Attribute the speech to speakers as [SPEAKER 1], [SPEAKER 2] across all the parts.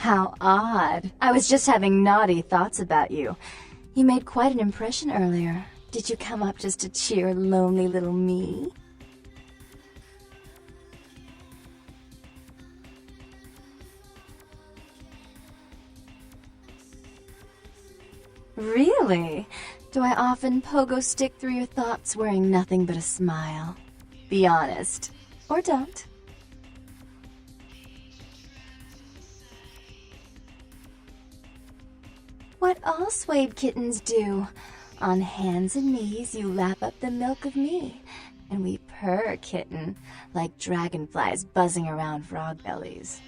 [SPEAKER 1] How odd. I was just having naughty thoughts about you. You made quite an impression earlier. Did you come up just to cheer lonely little me? Really? Do I often pogo stick through your thoughts wearing nothing but a smile? Be honest. Or don't. What all swayed kittens do. On hands and knees you lap up the milk of me, and we purr, kitten, like dragonflies buzzing around frog bellies.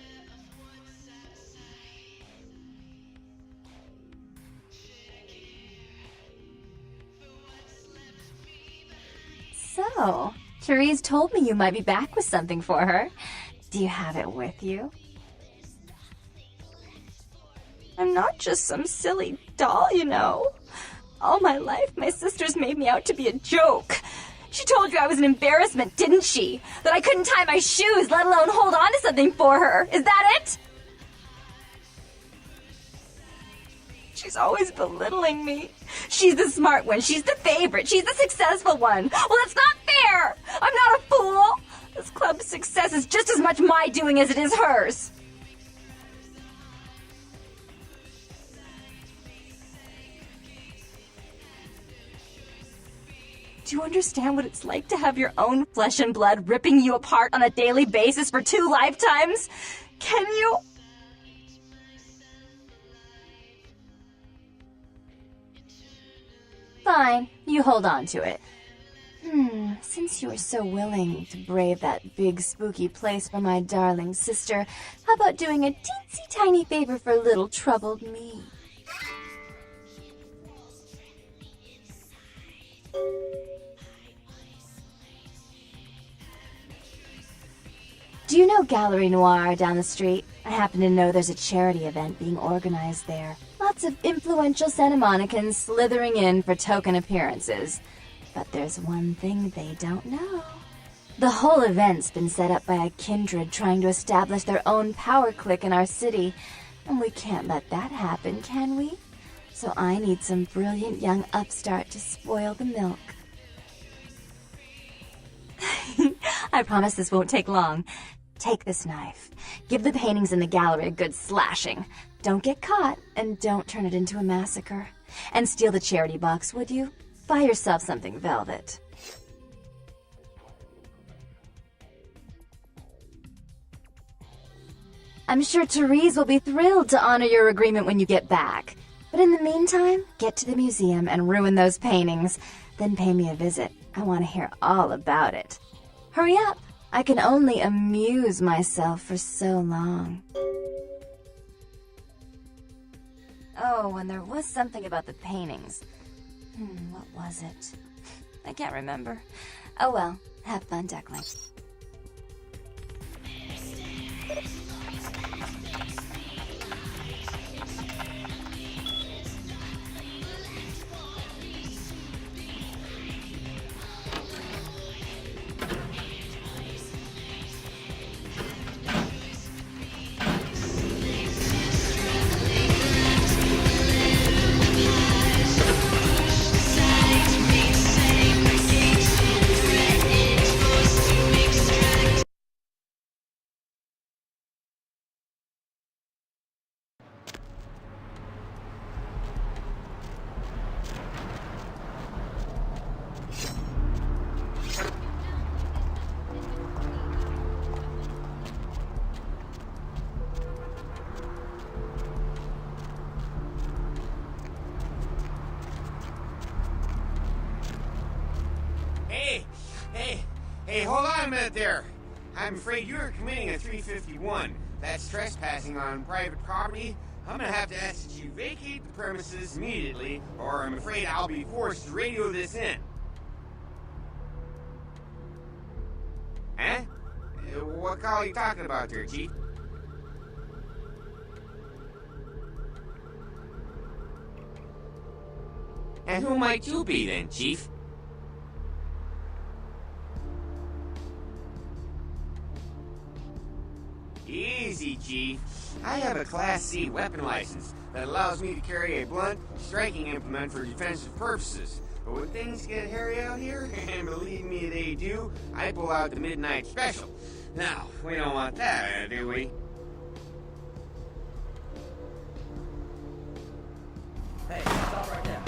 [SPEAKER 1] So, Therese told me you might be back with something for her. Do you have it with you? I'm not just some silly doll, you know. All my life, my sisters made me out to be a joke. She told you I was an embarrassment, didn't she? That I couldn't tie my shoes, let alone hold on to something for her. Is that it? She's always belittling me. She's the smart one. She's the favorite. She's the successful one. Well, that's not fair. I'm not a fool. This club's success is just as much my doing as it is hers. Do you understand what it's like to have your own flesh and blood ripping you apart on a daily basis for 2 lifetimes? Can you? Fine, you hold on to it. Since you were so willing to brave that big spooky place for my darling sister, how about doing a teensy tiny favor for little troubled me? Do you know Gallery Noir down the street? I happen to know there's a charity event being organized there. Lots of influential Santa Monicans slithering in for token appearances. But there's one thing they don't know. The whole event's been set up by a kindred trying to establish their own power clique in our city. And we can't let that happen, can we? So I need some brilliant young upstart to spoil the milk. I promise this won't take long. Take this knife. Give the paintings in the gallery a good slashing. Don't get caught, and don't turn it into a massacre. And steal the charity box, would you? Buy yourself something velvet. I'm sure Therese will be thrilled to honor your agreement when you get back. But in the meantime, get to the museum and ruin those paintings. Then pay me a visit. I want to hear all about it. Hurry up! I can only amuse myself for so long. Oh, and there was something about the paintings. What was it? I can't remember. Oh well, have fun, Duckling.
[SPEAKER 2] Hey, hold on a minute there. I'm afraid you're committing a 351. That's trespassing on private property. I'm gonna have to ask that you vacate the premises immediately, or I'm afraid I'll be forced to radio this in. Huh? What call are you talking about there, Chief? And who might you be then, Chief? Easy, Chief. I have a Class C weapon license that allows me to carry a blunt striking implement for defensive purposes. But when things get hairy out here, and believe me they do, I pull out the midnight special. Now, we don't want that, do we?
[SPEAKER 3] Hey, stop right there.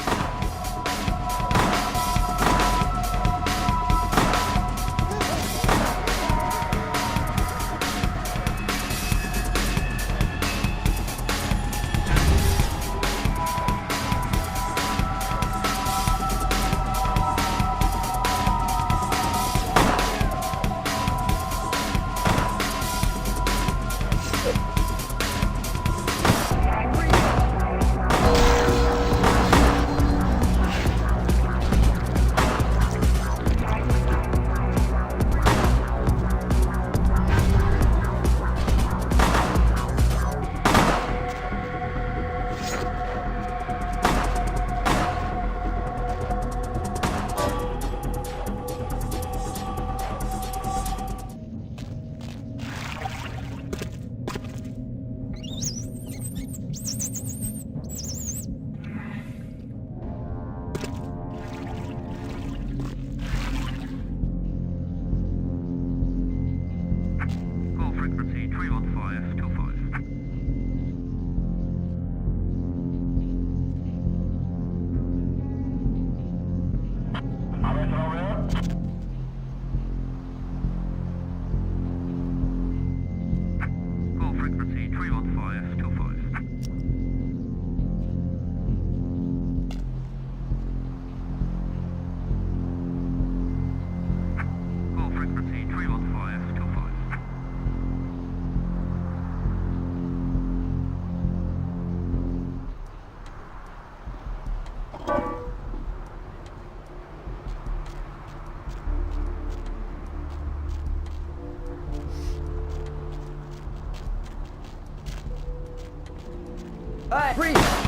[SPEAKER 3] Hey, freeze!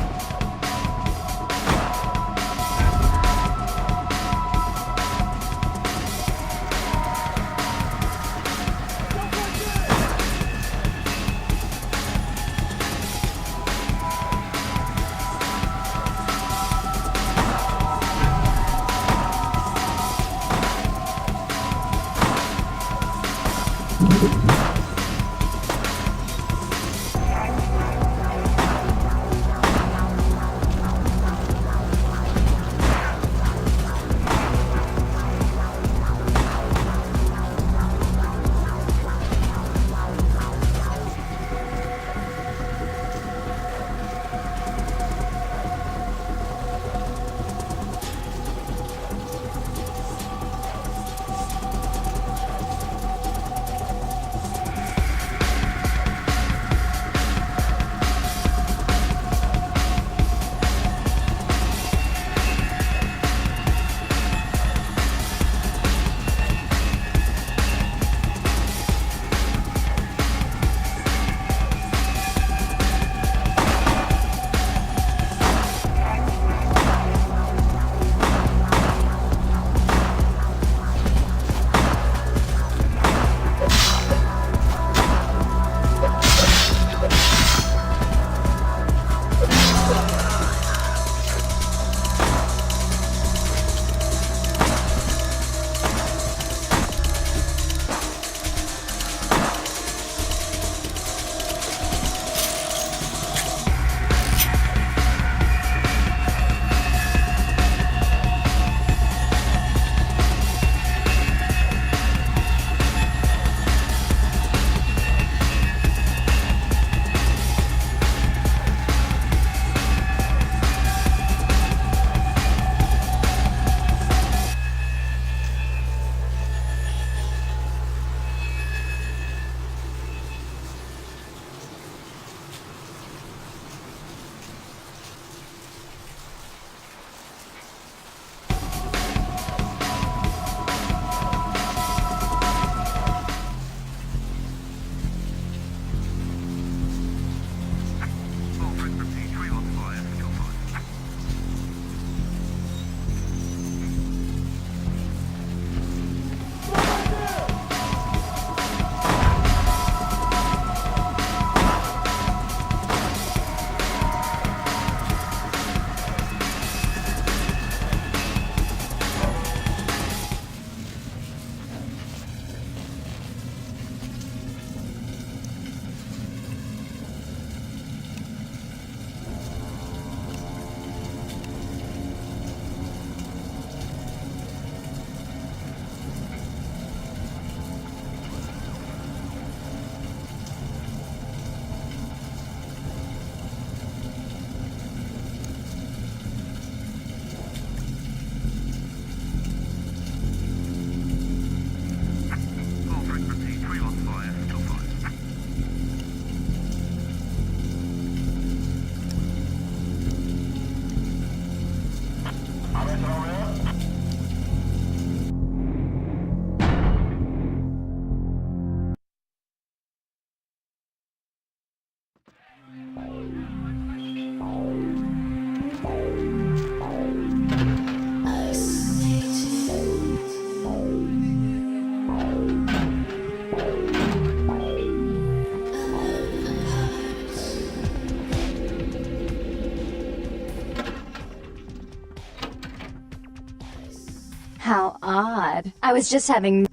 [SPEAKER 1] How odd. I was just having...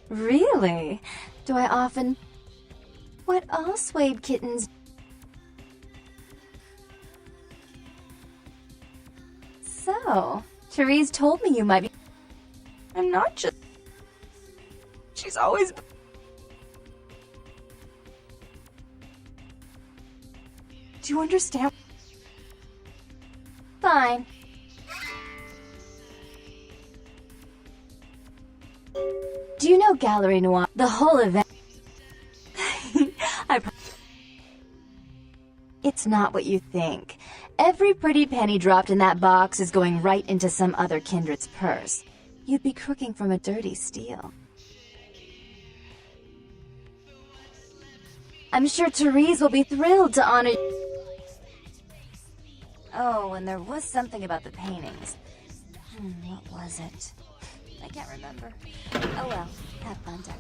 [SPEAKER 1] Really? Do I often... What all swayed kittens... So, Therese told me you might be... I'm not just... She's always... Do you understand? Fine. Do you know Gallery Noir? The whole event... It's not what you think. Every pretty penny dropped in that box is going right into some other kindred's purse. You'd be crooking from a dirty steal. I'm sure Therese will be thrilled to honor... Oh, and there was something about the paintings. What was it? I can't remember. Oh well, have fun, Decker.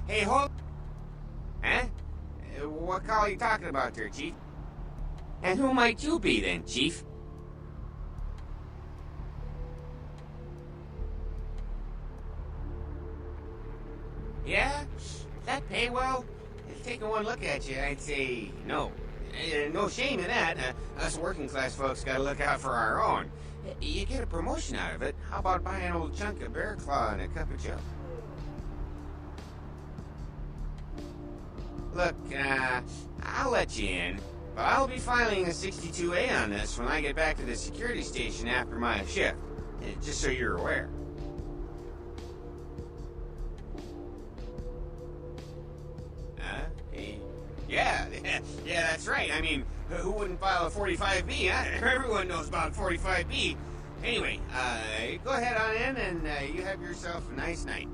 [SPEAKER 2] Hey, hold... Huh? What call are you talking about there, Chief? And who might you be then, Chief? Yeah? That pay well? Taking one look at you, I'd say no. No shame in that. Us working class folks gotta look out for our own. You get a promotion out of it. How about buying an old chunk of bear claw and a cup of joe? Look, I'll let you in, but I'll be filing a 62A on this when I get back to the security station after my shift. Just so you're aware. Yeah, that's right. I mean, who wouldn't file a 45B, huh? Everyone knows about 45B. Anyway, go ahead on in and you have yourself a nice night.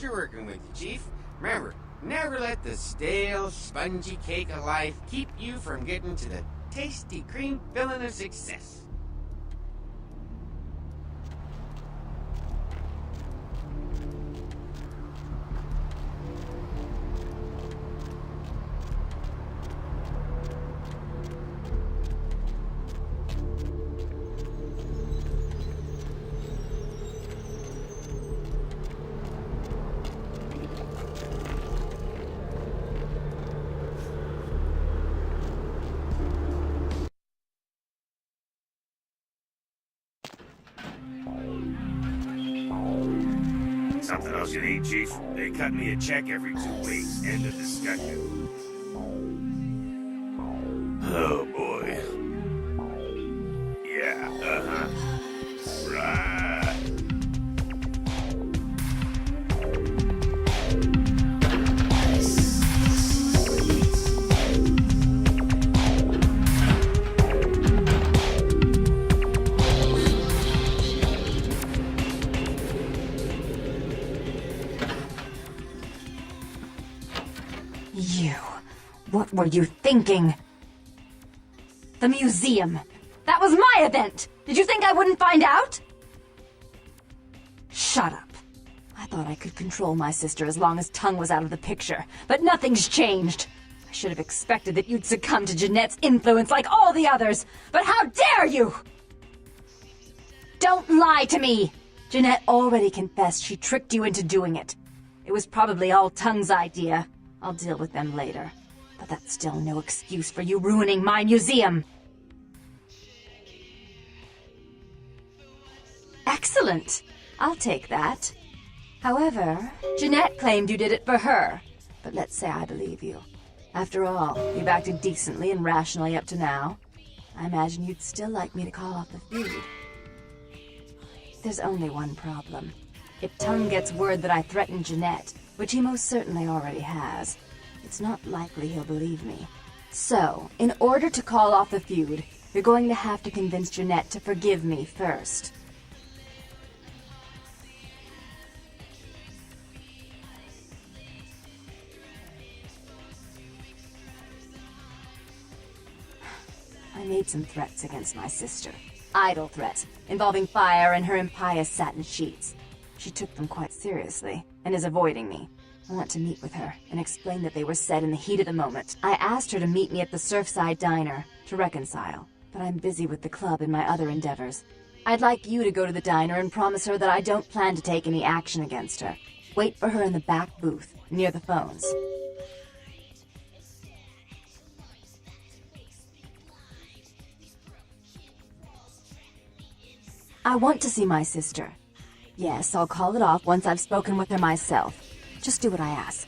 [SPEAKER 2] pleasure working with you, Chief. Remember, never let the stale, spongy cake of life keep you from getting to the tasty cream filling of success.
[SPEAKER 4] Something else you need, Chief? They cut me a check every 2 weeks. End of discussion. Oh, boy. Yeah, Right.
[SPEAKER 1] You. What were you thinking? The museum. That was my event! Did you think I wouldn't find out? Shut up. I thought I could control my sister as long as Tongue was out of the picture, but nothing's changed. I should have expected that you'd succumb to Jeanette's influence like all the others, but how dare you! Don't lie to me! Jeanette already confessed she tricked you into doing it. It was probably all Tongue's idea. I'll deal with them later. But that's still no excuse for you ruining my museum. Excellent. I'll take that. However, Jeanette claimed you did it for her. But let's say I believe you. After all, you've acted decently and rationally up to now. I imagine you'd still like me to call off the feud. There's only one problem. If Tongue gets word that I threatened Jeanette, which he most certainly already has, it's not likely he'll believe me. So, in order to call off the feud, you're going to have to convince Jeanette to forgive me first. I made some threats against my sister. Idle threats, involving fire and her impious satin sheets. She took them quite seriously, and is avoiding me. I want to meet with her, and explain that they were said in the heat of the moment. I asked her to meet me at the Surfside Diner, to reconcile, but I'm busy with the club and my other endeavors. I'd like you to go to the diner and promise her that I don't plan to take any action against her. Wait for her in the back booth, near the phones. I want to see my sister. Yes, I'll call it off once I've spoken with her myself. Just do what I ask.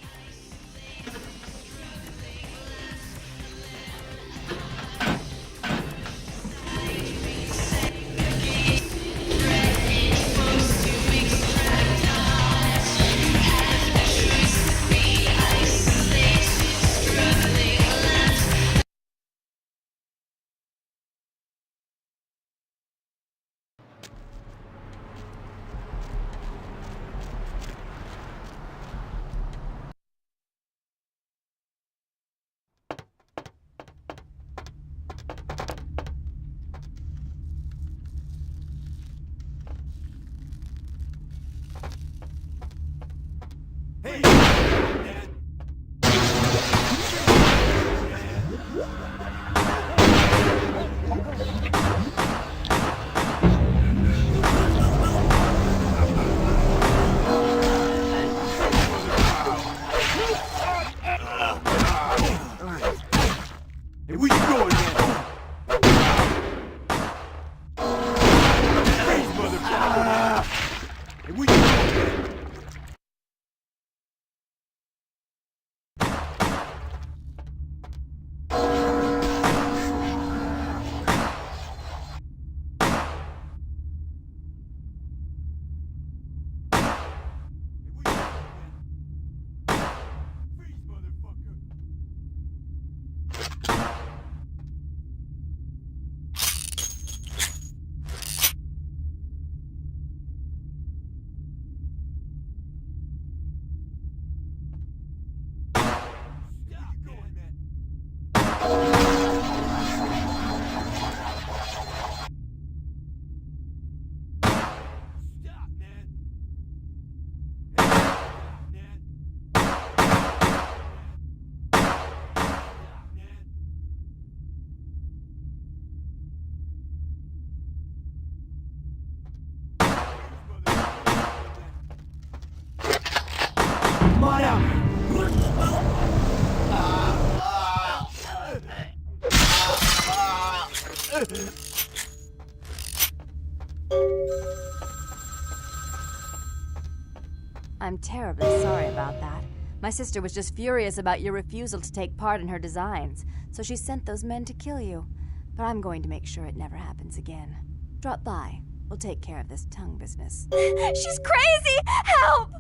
[SPEAKER 5] I'm terribly sorry about that. My sister was just furious about your refusal to take part in her designs, so she sent those men to kill you. But I'm going to make sure it never happens again. Drop by. We'll take care of this tongue business.
[SPEAKER 1] She's crazy! Help!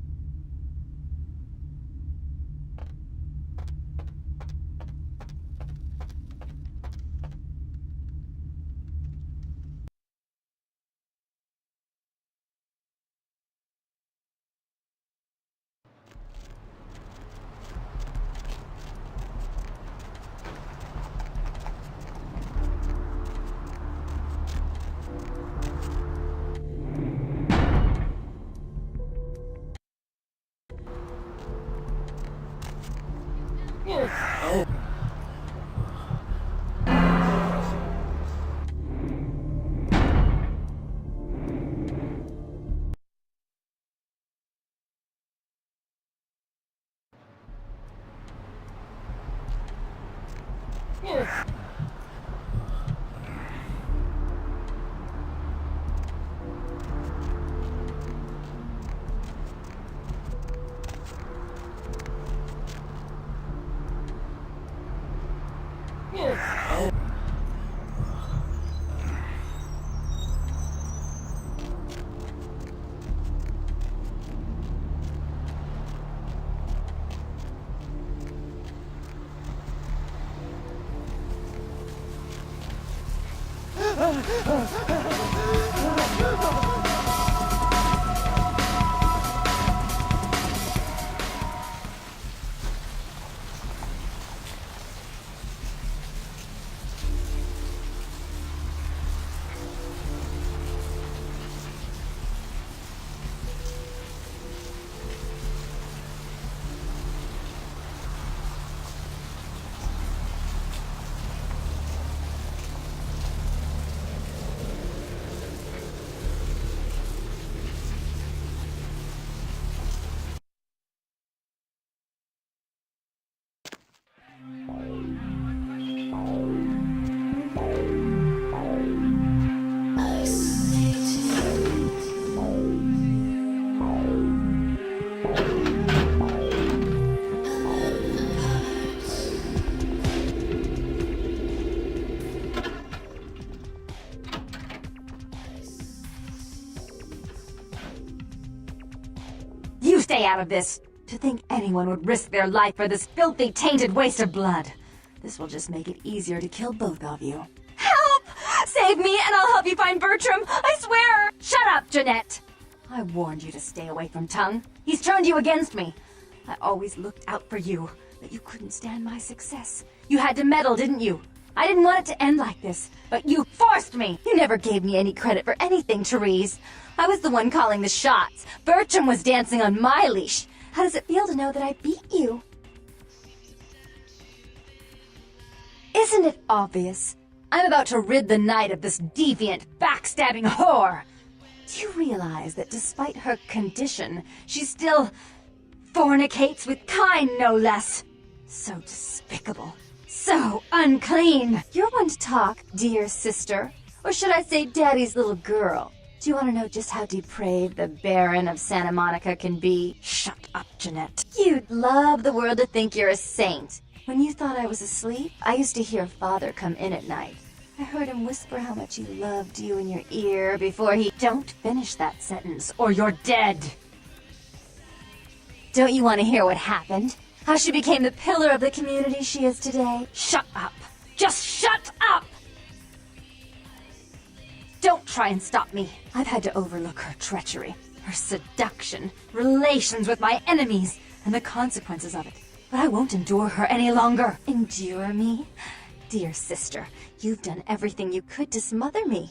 [SPEAKER 5] You stay out of this! To think anyone would risk their life for this filthy, tainted waste of blood! This will just make it easier to kill both of you. Help! Save me and I'll help you find Bertram! I swear! Shut up, Jeanette! I warned you to stay away from Tongue. He's turned you against me. I always looked out for you, but you couldn't stand my success. You had to meddle, didn't you? I didn't want it to end like this, but you forced me! You never gave me any credit for anything, Therese. I was the one calling the shots. Bertram was dancing on my leash. How does it feel to know that I beat you? Isn't it obvious? I'm about to rid the night of this deviant, backstabbing whore. Do you realize that despite her condition, she still fornicates with kind, no less? So despicable. So unclean. You're one to talk, dear sister. Or should I say daddy's little girl? Do you want to know just how depraved the Baron of Santa Monica can be? Shut up, Jeanette. You'd love the world to think you're a saint. When you thought I was asleep, I used to hear Father come in at night. I heard him whisper how much he loved you in your ear before he... Don't finish that sentence, or you're dead. Don't you want to hear what happened? How she became the pillar of the community she is today? Shut up. Just shut up! Don't try and stop me. I've had to overlook her treachery, her seduction, relations with my enemies, and the consequences of it. But I won't endure her any longer. Endure me? Dear sister, you've done everything you could to smother me.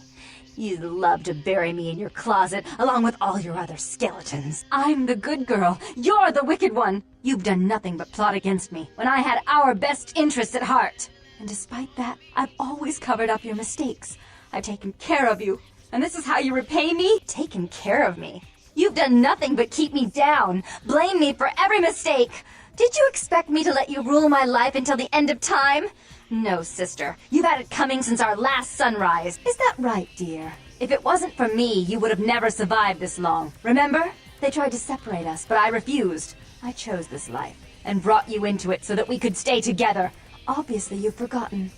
[SPEAKER 5] You'd love to bury me in your closet, along with all your other skeletons. I'm the good girl. You're the wicked one. You've done nothing but plot against me, when I had our best interests at heart. And despite that, I've always covered up your mistakes. I've taken care of you. And this is how you repay me? Taken care of me. You've done nothing but keep me down. Blame me for every mistake. Did you expect me to let you rule my life until the end of time? No, sister. You've had it coming since our last sunrise. Is that right, dear? If it wasn't for me, you would have never survived this long. Remember? They tried to separate us, but I refused. I chose this life and brought you into it so that we could stay together. Obviously, you've forgotten.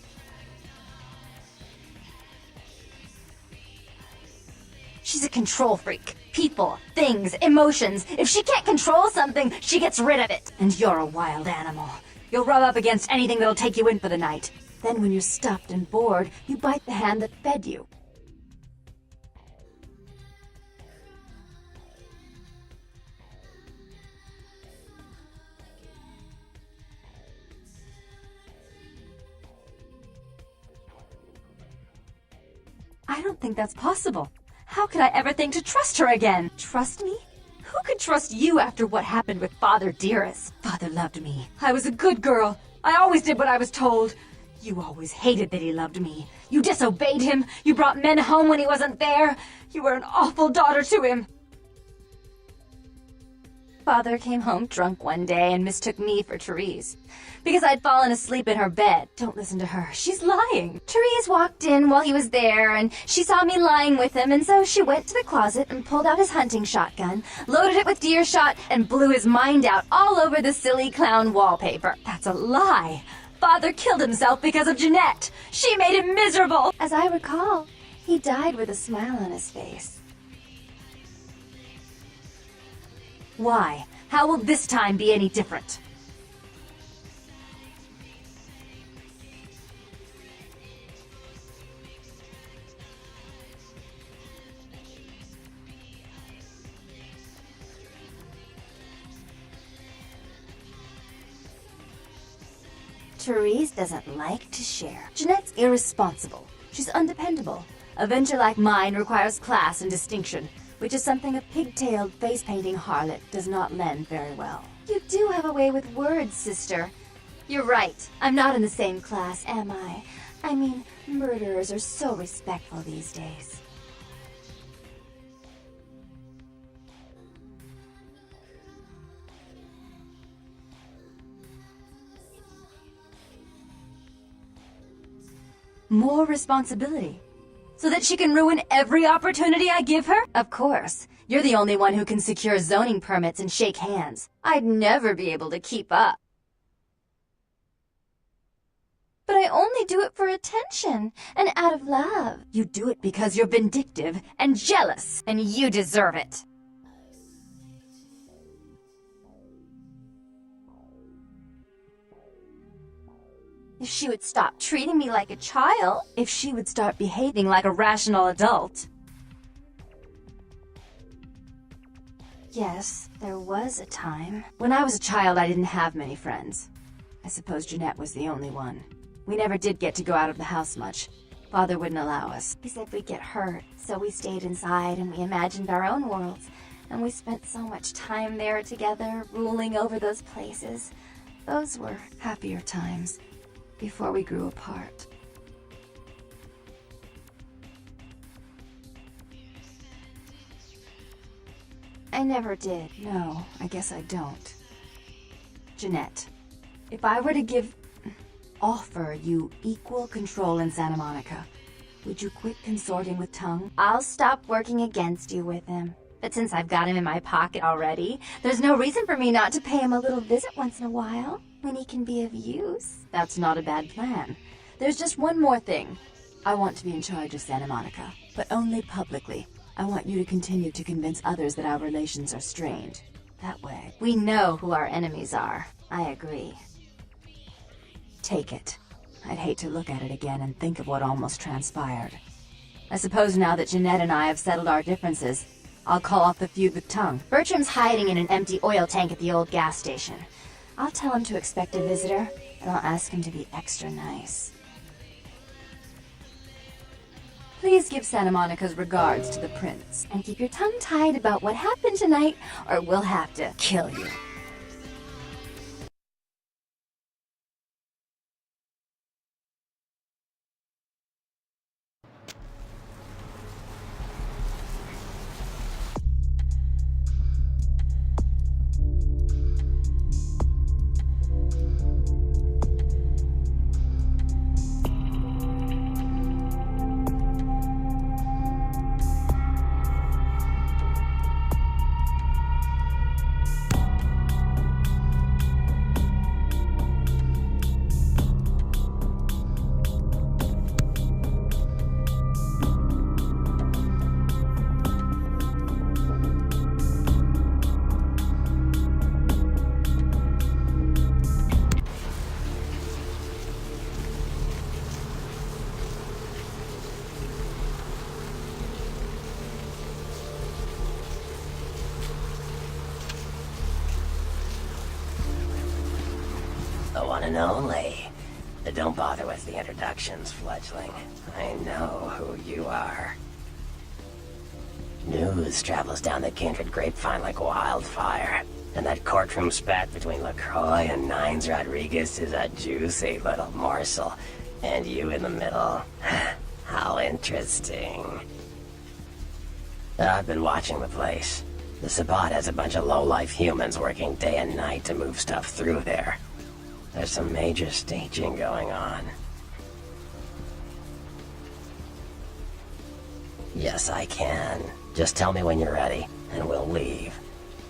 [SPEAKER 5] She's a control freak. People, things, emotions. If she can't control something, she gets rid of it. And you're a wild animal. You'll rub up against anything that'll take you in for the night. Then when you're stuffed and bored, you bite the hand that fed you. I don't think that's possible. How could I ever think to trust her again? Trust me? Who could trust you after what happened with Father Dearest? Father loved me. I was a good girl. I always did what I was told. You always hated that he loved me. You disobeyed him. You brought men home when he wasn't there. You were an awful daughter to him. Father came home drunk one day and mistook me for Therese. Because I'd fallen asleep in her bed. Don't listen to her. She's lying. Therese walked in while he was there, and she saw me lying with him, and so she went to the closet and pulled out his hunting shotgun, loaded it with deer shot, and blew his mind out all over the silly clown wallpaper. That's a lie. Father killed himself because of Jeanette. She made him miserable. As I recall, he died with a smile on his face. Why? How will this time be any different? Therese doesn't like to share. Jeanette's irresponsible. She's undependable. A venture like mine requires class and distinction, which is something a pigtailed, face-painting harlot does not lend very well. You do have a way with words, sister. You're right. I'm not in the same class, am I? I mean, murderers are so respectful these days. More responsibility. So that she can ruin every opportunity I give her? Of course. You're the only one who can secure zoning permits and shake hands. I'd never be able to keep up. But I only do it for attention and out of love. You do it because you're vindictive and jealous, and you deserve it. If she would stop treating me like a child, if she would start behaving like a rational adult. Yes, there was a time. When I was a child, I didn't have many friends. I suppose Jeanette was the only one. We never did get to go out of the house much. Father wouldn't allow us. He said we'd get hurt, so we stayed inside and we imagined our own worlds. And we spent so much time there together, ruling over those places. Those were happier times. Before we grew apart. I never did. No, I guess I don't. Jeanette, if I were to offer you equal control in Santa Monica, would you quit consorting with Tongue? I'll stop working against you with him. But since I've got him in my pocket already, there's no reason for me not to pay him a little visit once in a while, when he can be of use. That's not a bad plan. There's just one more thing. I want to be in charge of Santa Monica, but only publicly. I want you to continue to convince others that our relations are strained. That way, we know who our enemies are. I agree. Take it. I'd hate to look at it again and think of what almost transpired. I suppose now that Jeanette and I have settled our differences, I'll call off the feud with Tongue. Bertram's hiding in an empty oil tank at the old gas station. I'll tell him to expect a visitor, and I'll ask him to be extra nice. Please give Santa Monica's regards to the prince, and keep your tongue tied about what happened tonight, or we'll have to kill you.
[SPEAKER 6] one only. But don't bother with the introductions, fledgling. I know who you are. News travels down the kindred grapevine like wildfire. And that courtroom spat between LaCroix and Nines Rodriguez is a juicy little morsel. And you in the middle. How interesting. I've been watching the place. The Sabbat has a bunch of low-life humans working day and night to move stuff through there. There's some major staging going on. Yes, I can. Just tell me when you're ready, and we'll leave.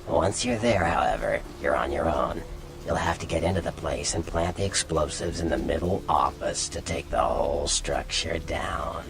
[SPEAKER 6] Once you're there, however, you're on your own. You'll have to get into the place and plant the explosives in the middle office to take the whole structure down.